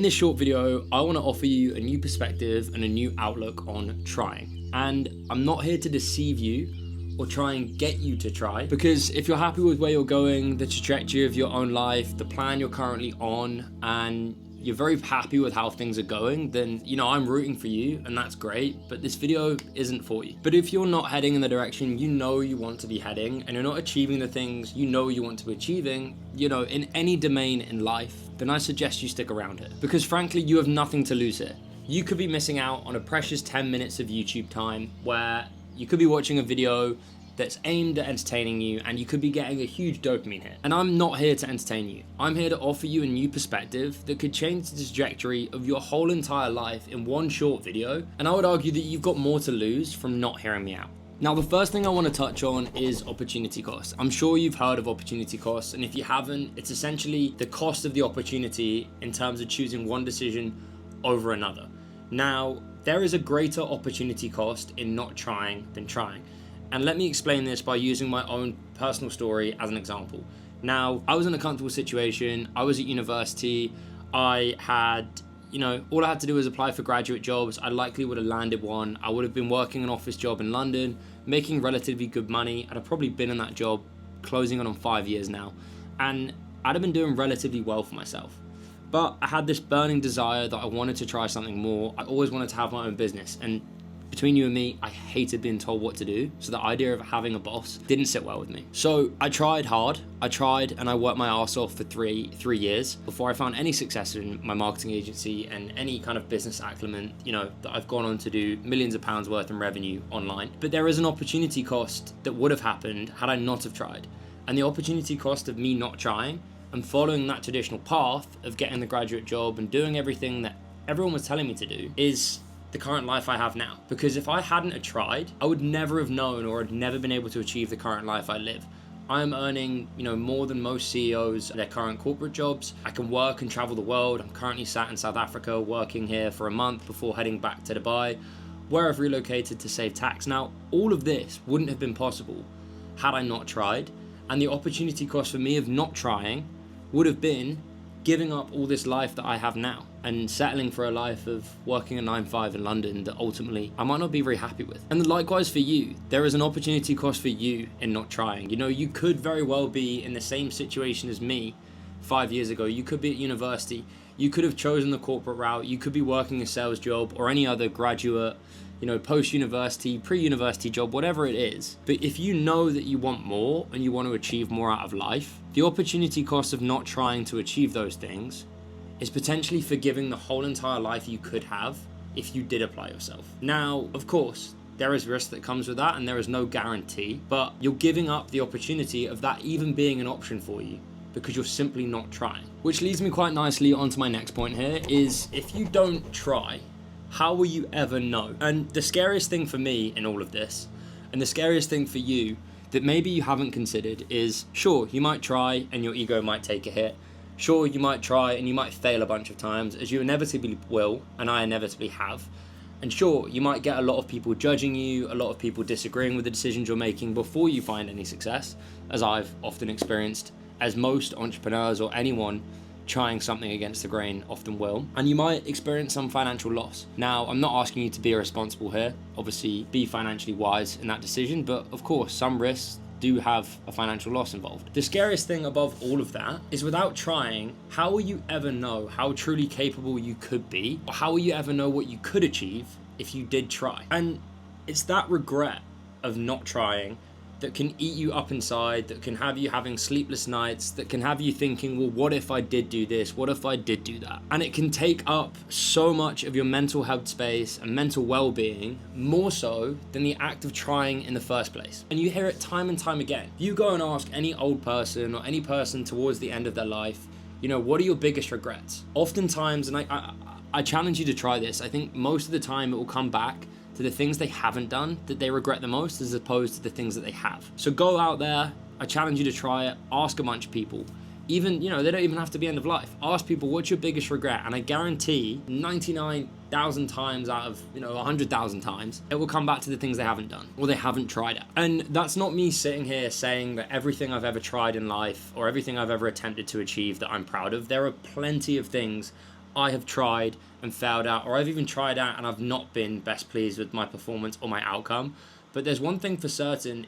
In this short video, I want to offer you a new perspective and a new outlook on trying. And I'm not here to deceive you or try and get you to try, because if you're happy with where you're going, the trajectory of your own life, the plan you're currently on, and you're very happy with how things are going, then, I'm rooting for you and that's great, but this video isn't for you. But if you're not heading in the direction you want to be heading, and you're not achieving the things you want to be achieving, in any domain in life, then I suggest you stick around it. Because frankly, you have nothing to lose here. You could be missing out on a precious 10 minutes of YouTube time where you could be watching a video that's aimed at entertaining you, and you could be getting a huge dopamine hit. And I'm not here to entertain you. I'm here to offer you a new perspective that could change the trajectory of your whole entire life in one short video. And I would argue that you've got more to lose from not hearing me out. Now, the first thing I want to touch on is opportunity cost. I'm sure you've heard of opportunity cost, and if you haven't, it's essentially the cost of the opportunity in terms of choosing one decision over another. Now, there is a greater opportunity cost in not trying than trying. And let me explain this by using my own personal story as an example. Now, I was in a comfortable situation. I was at university. I had, all I had to do was apply for graduate jobs. I likely would have landed one. I would have been working an office job in London, making relatively good money. I'd have probably been in that job closing on 5 years now. And I'd have been doing relatively well for myself. But I had this burning desire that I wanted to try something more. I always wanted to have my own business. And between you and me, I hated being told what to do. So the idea of having a boss didn't sit well with me. So I tried hard. And I worked my ass off for three years before I found any success in my marketing agency and any kind of business acumen, that I've gone on to do millions of pounds worth in revenue online. But there is an opportunity cost that would have happened had I not have tried. And the opportunity cost of me not trying and following that traditional path of getting the graduate job and doing everything that everyone was telling me to do is the current life I have now. Because if I hadn't have tried, I would never have known or had never been able to achieve the current life I live. I am earning, more than most CEOs at their current corporate jobs. I can work and travel the world. I'm currently sat in South Africa working here for a month before heading back to Dubai, where I've relocated to save tax. Now, all of this wouldn't have been possible had I not tried. And the opportunity cost for me of not trying would have been giving up all this life that I have now and settling for a life of working a 9-to-5 in London that ultimately I might not be very happy with. And likewise for you, there is an opportunity cost for you in not trying. You could very well be in the same situation as me 5 years ago. You could be at university. You could have chosen the corporate route. You could be working a sales job or any other graduate, post-university, pre-university job, whatever it is. But if you know that you want more and you want to achieve more out of life, the opportunity cost of not trying to achieve those things is potentially forgiving the whole entire life you could have if you did apply yourself. Now, of course, there is risk that comes with that and there is no guarantee, but you're giving up the opportunity of that even being an option for you because you're simply not trying. Which leads me quite nicely onto my next point here is if you don't try, how will you ever know? And the scariest thing for me in all of this, and the scariest thing for you that maybe you haven't considered is, sure, you might try and your ego might take a hit. Sure, you might try and you might fail a bunch of times, as you inevitably will, and I inevitably have. And sure, you might get a lot of people judging you, a lot of people disagreeing with the decisions you're making before you find any success, as I've often experienced, as most entrepreneurs or anyone trying something against the grain often will. And you might experience some financial loss. Now, I'm not asking you to be irresponsible here. Obviously, be financially wise in that decision, but of course, some risks do have a financial loss involved. The scariest thing above all of that is without trying, how will you ever know how truly capable you could be? Or how will you ever know what you could achieve if you did try? And it's that regret of not trying that can eat you up inside, that can have you having sleepless nights, that can have you thinking, well, what if I did do this? What if I did do that? And it can take up so much of your mental health space and mental well-being, more so than the act of trying in the first place. And you hear it time and time again. You go and ask any old person or any person towards the end of their life, what are your biggest regrets? Oftentimes, and I challenge you to try this, I think most of the time it will come back to the things they haven't done that they regret the most as opposed to the things that they have. So go out there, I challenge you to try it, ask a bunch of people. Even, they don't even have to be end of life. Ask people, what's your biggest regret? And I guarantee 99,000 times out of, 100,000 times, it will come back to the things they haven't done or they haven't tried it. And that's not me sitting here saying that everything I've ever tried in life or everything I've ever attempted to achieve that I'm proud of. There are plenty of things I have tried and failed out, or I've even tried out and I've not been best pleased with my performance or my outcome. But there's one thing for certain,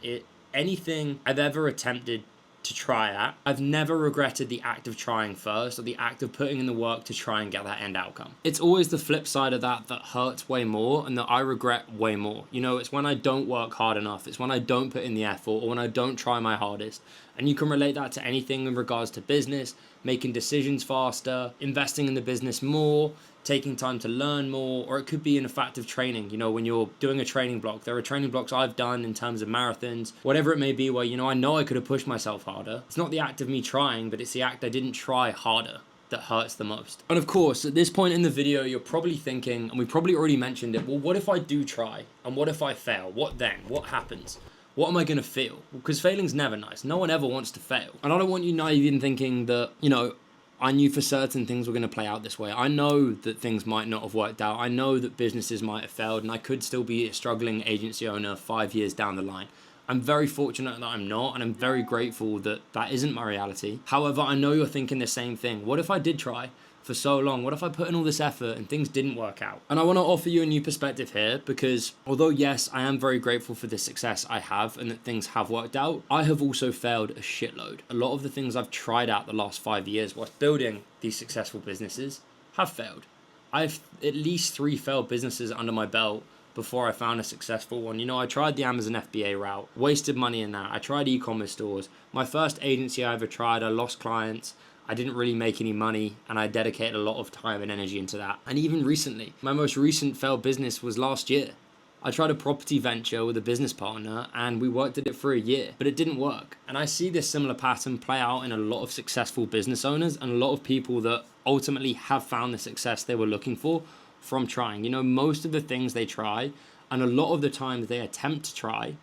anything I've ever attempted to try at, I've never regretted the act of trying first, or the act of putting in the work to try and get that end outcome. It's always the flip side of that hurts way more and that I regret way more. You know, it's when I don't work hard enough, it's when I don't put in the effort, or when I don't try my hardest. And you can relate that to anything in regards to business, making decisions faster, investing in the business more, taking time to learn more, or it could be in a fact of training. You know, when you're doing a training block, there are training blocks I've done in terms of marathons, whatever it may be, where, you know I could have pushed myself harder. It's not the act of me trying, but it's the act I didn't try harder that hurts the most. And of course, at this point in the video, you're probably thinking, and we probably already mentioned it, well, what if I do try? And what if I fail? What then? What happens? What am I going to feel? Because failing's never nice. No one ever wants to fail. And I don't want you naive in thinking that, you know, I knew for certain things were going to play out this way. I know that things might not have worked out. I know that businesses might have failed, and I could still be a struggling agency owner 5 years down the line. I'm very fortunate that I'm not, and I'm very grateful that that isn't my reality. However, I know you're thinking the same thing. What if I did try for so long? What if I put in all this effort and things didn't work out? And I want to offer you a new perspective here, because although yes, I am very grateful for the success I have and that things have worked out, I have also failed a shitload. A lot of the things I've tried out the last 5 years whilst building these successful businesses have failed. I've at least 3 failed businesses under my belt before I found a successful one. You know, I tried the Amazon FBA route, wasted money in that. I tried e-commerce stores. My first agency I ever tried, I lost clients. I didn't really make any money, and I dedicated a lot of time and energy into that. And even recently, my most recent failed business was last year. I tried a property venture with a business partner, and we worked at it for a year, but it didn't work. And I see this similar pattern play out in a lot of successful business owners and a lot of people that ultimately have found the success they were looking for from trying. You know, most of the things they try, and a lot of the times they attempt to try,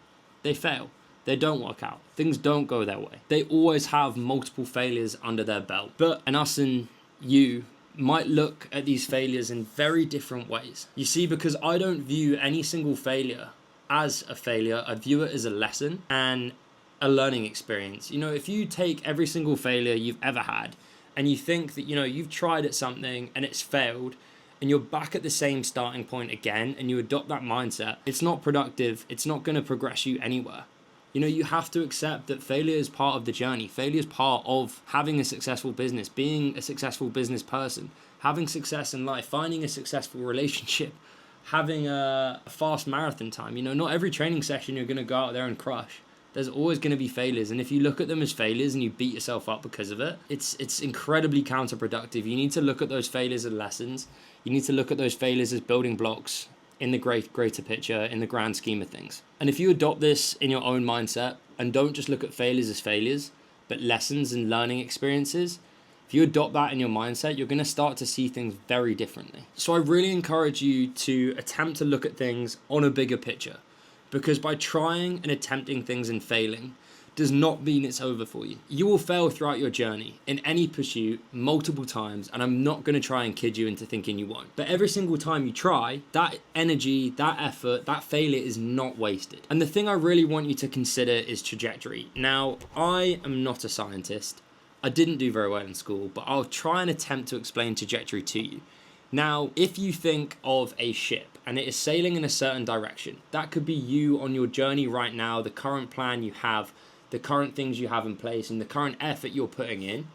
they fail. They don't work out. Things don't go their way. They always have multiple failures under their belt. But and us and you might look at these failures in very different ways. You see, because I don't view any single failure as a failure, I view it as a lesson and a learning experience. You know, if you take every single failure you've ever had and you think that, you know, you've tried at something and it's failed, and you're back at the same starting point again, and you adopt that mindset, it's not productive. It's not going to progress you anywhere. You know, you have to accept that failure is part of the journey. Failure is part of having a successful business, being a successful business person, having success in life, finding a successful relationship, having a fast marathon time. You know, not every training session you're going to go out there and crush. There's always going to be failures, and if you look at them as failures and you beat yourself up because of it, it's incredibly counterproductive. You need to look at those failures as lessons. You need to look at those failures as building blocks in the greater picture, in the grand scheme of things. And if you adopt this in your own mindset and don't just look at failures as failures, but lessons and learning experiences, if you adopt that in your mindset, you're going to start to see things very differently. So I really encourage you to attempt to look at things on a bigger picture, because by trying and attempting things and failing does not mean it's over for you. You will fail throughout your journey in any pursuit multiple times, and I'm not going to try and kid you into thinking you won't. But every single time you try, that energy, that effort, that failure is not wasted. And the thing I really want you to consider is trajectory. Now, I am not a scientist. I didn't do very well in school, but I'll try and attempt to explain trajectory to you. Now, if you think of a ship and it is sailing in a certain direction, that could be you on your journey right now, the current plan you have, the current things you have in place, and the current effort you're putting in.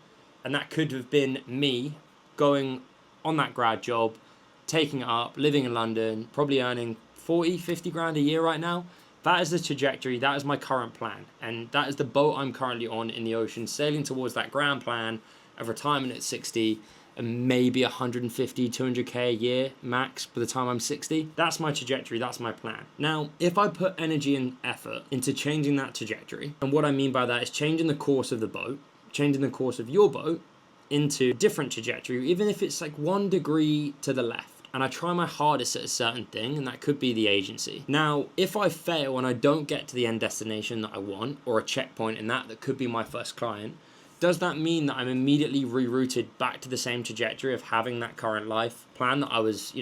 And that could have been me going on that grad job, taking it up, living in London, probably earning 40, 50 grand a year right now. That is the trajectory, that is my current plan. And that is the boat I'm currently on in the ocean, sailing towards that grand plan of retirement at 60, and maybe 150, 200k a year max by the time I'm 60. That's my trajectory, that's my plan. Now, if I put energy and effort into changing that trajectory, and what I mean by that is changing the course of the boat, changing the course of your boat into a different trajectory, even if it's like 1 degree to the left, and I try my hardest at a certain thing, and that could be the agency. Now, if I fail and I don't get to the end destination that I want, or a checkpoint in that could be my first client, does that mean that I'm immediately rerouted back to the same trajectory of having that current life plan that I was,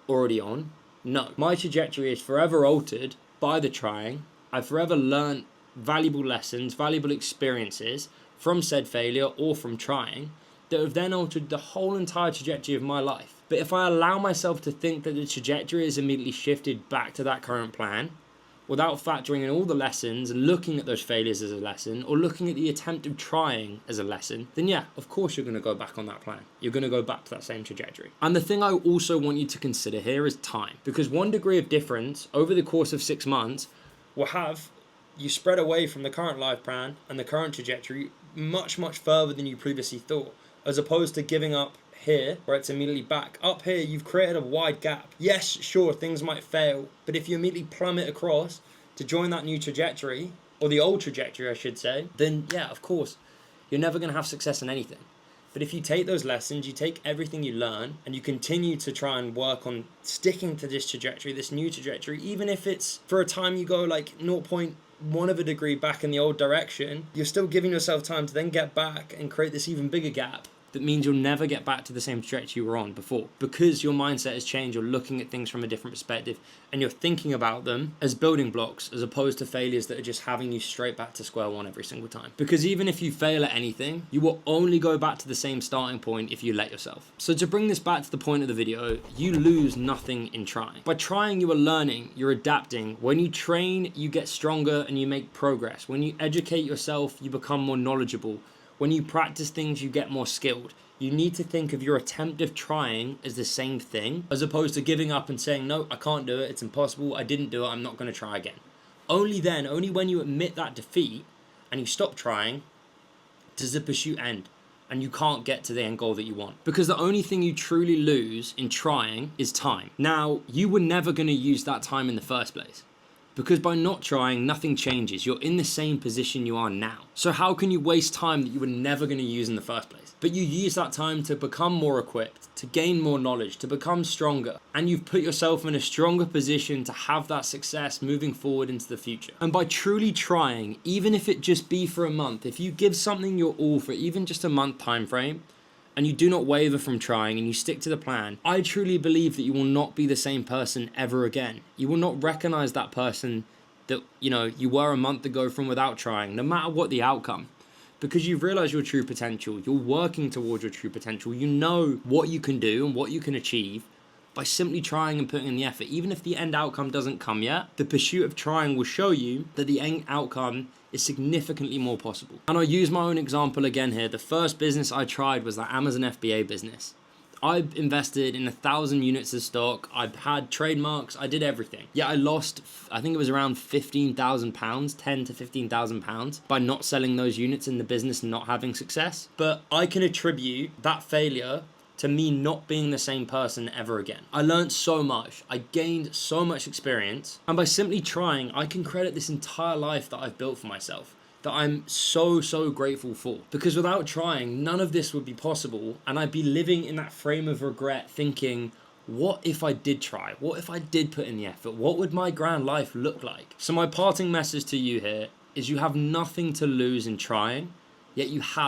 already on? No. My trajectory is forever altered by the trying. I've forever learned valuable lessons, valuable experiences from said failure or from trying that have then altered the whole entire trajectory of my life. But if I allow myself to think that the trajectory is immediately shifted back to that current plan, without factoring in all the lessons and looking at those failures as a lesson, or looking at the attempt of trying as a lesson, then yeah, of course you're going to go back on that plan. You're going to go back to that same trajectory. And the thing I also want you to consider here is time. Because 1 degree of difference over the course of 6 months will have you spread away from the current life plan and the current trajectory much, much further than you previously thought, as opposed to giving up here where it's immediately back. Up here you've created a wide gap. Yes, sure, things might fail, but if you immediately plummet across to join that new trajectory, or the old trajectory I should say, then yeah, of course you're never going to have success in anything. But if you take those lessons, you take everything you learn, and you continue to try and work on sticking to this trajectory, this new trajectory, even if it's for a time you go like 0.1 of a degree back in the old direction, you're still giving yourself time to then get back and create this even bigger gap. That means you'll never get back to the same trajectory you were on before, because your mindset has changed. You're looking at things from a different perspective, and you're thinking about them as building blocks as opposed to failures that are just having you straight back to square one every single time. Because even if you fail at anything, you will only go back to the same starting point if you let yourself. So to bring this back to the point of the video, you lose nothing in trying. By trying, you are learning, you're adapting. When you train, you get stronger and you make progress. When you educate yourself, you become more knowledgeable. When you practice things, you get more skilled. You need to think of your attempt of trying as the same thing, as opposed to giving up and saying, no, I can't do it, it's impossible, I didn't do it, I'm not going to try again. Only then, only when you admit that defeat and you stop trying, does the pursuit end, and you can't get to the end goal that you want. Because the only thing you truly lose in trying is time. Now, you were never going to use that time in the first place. Because by not trying, nothing changes. You're in the same position you are now. So how can you waste time that you were never going to use in the first place? But you use that time to become more equipped, to gain more knowledge, to become stronger. And you've put yourself in a stronger position to have that success moving forward into the future. And by truly trying, even if it just be for a month, if you give something your all for even just a month time frame, and you do not waver from trying and you stick to the plan, I truly believe that you will not be the same person ever again. You will not recognize that person that you were a month ago from without trying, no matter what the outcome. Because you've realized your true potential, you're working towards your true potential, you know what you can do and what you can achieve by simply trying and putting in the effort. Even if the end outcome doesn't come yet, the pursuit of trying will show you that the end outcome is significantly more possible. And I'll use my own example again here. The first business I tried was that Amazon FBA business. I invested in 1,000 units of stock. I had trademarks. I did everything. Yeah, I lost, I think it was around £15,000, 10 to £15,000 by not selling those units in the business and not having success. But I can attribute that failure to me not being the same person ever again. I learned so much. I gained so much experience. And by simply trying, I can credit this entire life that I've built for myself, that I'm so, so grateful for. Because without trying, none of this would be possible. And I'd be living in that frame of regret thinking, what if I did try? What if I did put in the effort? What would my grand life look like? So my parting message to you here is you have nothing to lose in trying, yet you have